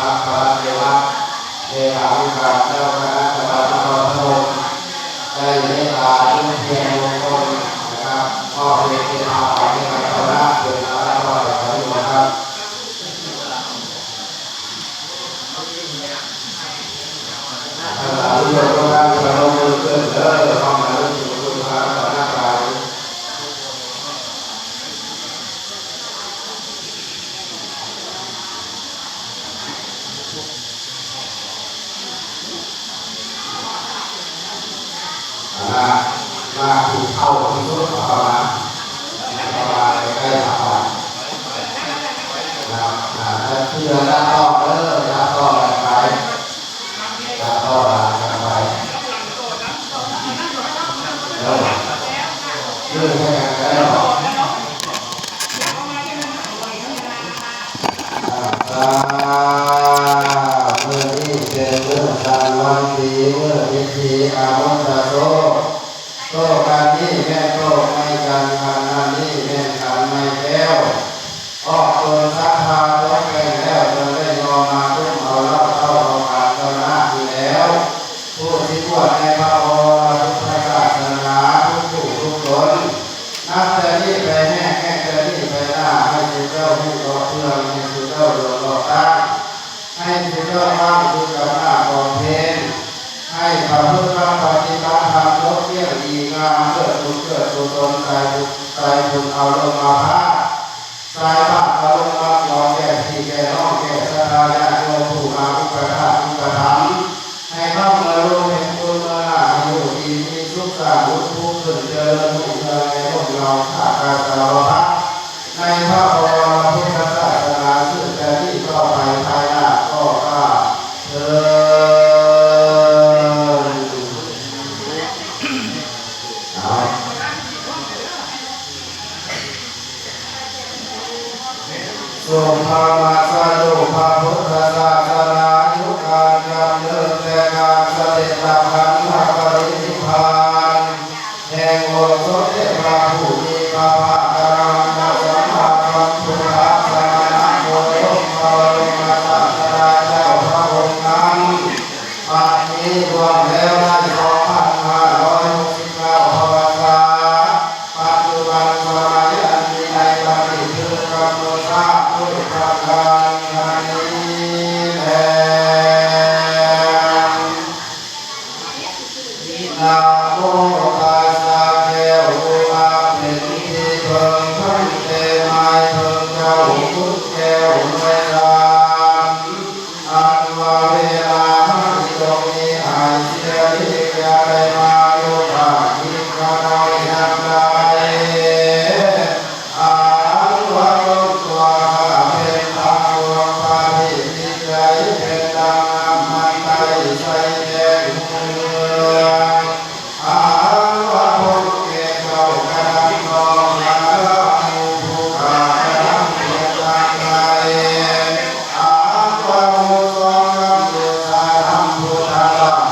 พระประเทวะเทวาวิกาเจ้าคณะจังหวัดนครพนมได้เมตตาทุ่มเทมงคลนะครับมอบเงินเป็นอาภรณ์ให้กับคณะเป็นอาราธนาขออยู่นะครับทุกคนก็ได้กระลงมือเกินเด้อเข้ามาเรื่องสุขภาพต่อหน้าไปมาถูกเข้าที่สุดเข้ามาใกล้ๆเข้ามาเพื่อหน้าต้องเด้อหน้าต้องไปหน้าต้องไปเรื่องแค่ไหนหรอเมื่อนี้เป็นเรื่องการวันดีเมื่อพิธีอาวุธโตโตการนี้แม่โตไม่กันขันนันนี้แม่ขันไม่แก้วออกตัวสักพาตัวแก่แล้วจนได้ยอมมาทุ่มเอาเล่าเข้าเอาขาดตอนหน้าที่แล้วผู้ที่บวชในพระพุทธศาสนาทุกผู้ทุกคนนับแต่นี้ไปแน่แค่แต่นี้ไปหน้าให้สุเจ้าผู้ต่อเพื่อนให้สุเจ้าหลวงหลอกตั้งให้สุเจ้าว่างคือกับหน้าของเพนให้พระพุทธปฏิบัติธรรมลบเลี่ยงดีงามเกิดบุญเกิดกุศลใจบุญเอาลงมาพระใจพระเอาลงมาขอแก่ที่แก่น้องแก่สถาญาติโยมผู้มาอุปถัมภ์อุปถัมภ์ให้เข้ามาลงเป็นบุญมาหน้าอยู่ดีมีสุขสาธุผู้ขึ้นเจริญรุ่งเรืองในโลกเราข้าพเจ้าพระในพระพุทธศาสนาซึ่งจะที่ต่อไปภายหน้าก็ข้าเถิดทรงธรรมะสรุปพระพุทธศาสนายุคการดำเนินแต่การเสด็จดับขันธปรินิพพานแห่งองค์สมเด็จพระผู้มีพระภาคกรุณาสัมมาสัมพุทธัสสะนะโมยมพระบรมศาสดาเจ้าพระองค์นั้นบัดนี้รวมแล้วได้2,569 พรรษาปัจจุบันสมัยอันมีในบัดนี้คือกำหนดทราบด้วยประการนี้แลนะโมตัสสะแก้วอุมาเป็นที่เพิ่งพันเตไม้เพิ่งเจ้าพุทธแก้วเมื่อรามอันว่าเวลาให้ตรงนี้หายเสียที่จะได้มาโยบาทิกาน้อยนักได้อาว่าลงตัวเป็นทางดวงพระที่มีใจเป็นดังมันใจใส่แดงเมืองอาว่าพงเกศเจ้ากระดังนองอามูผู้ขากระดังเกียรติใจอาว่ามูทรงนำเดือดสายทำพุทธะ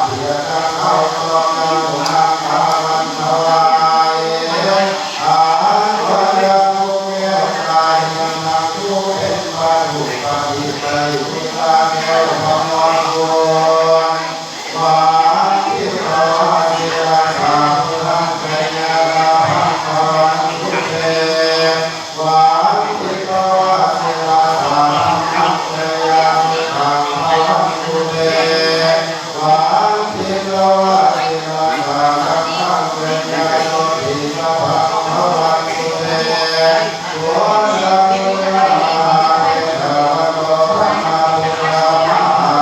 เกียรติเข้าตรงกันหนุนนำพาวันถวายอาว่าเรื่องผู้แก้วกายยังนำผู้เป็นบรรลุปฏิไปวิชาแก้วพมรบุญวาทิตาศิลาสาธุทังเกยาลาภังพวันทุเตวาทิตาศิลาสาธุทังเกยาลาภังพวันทุเตวาทิตาศิลาสาธุทังเกยาลาภังพวันทุเตวันดังนาเทวะโตพระมาพุทธมหา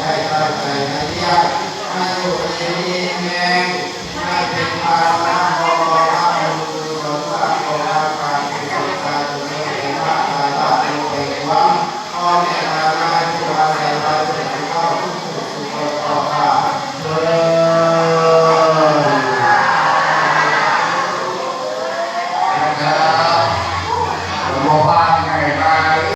ให้ตั้งใจให้เที่ยงให้อยู่ดีมีแรงให้เป็นภาระ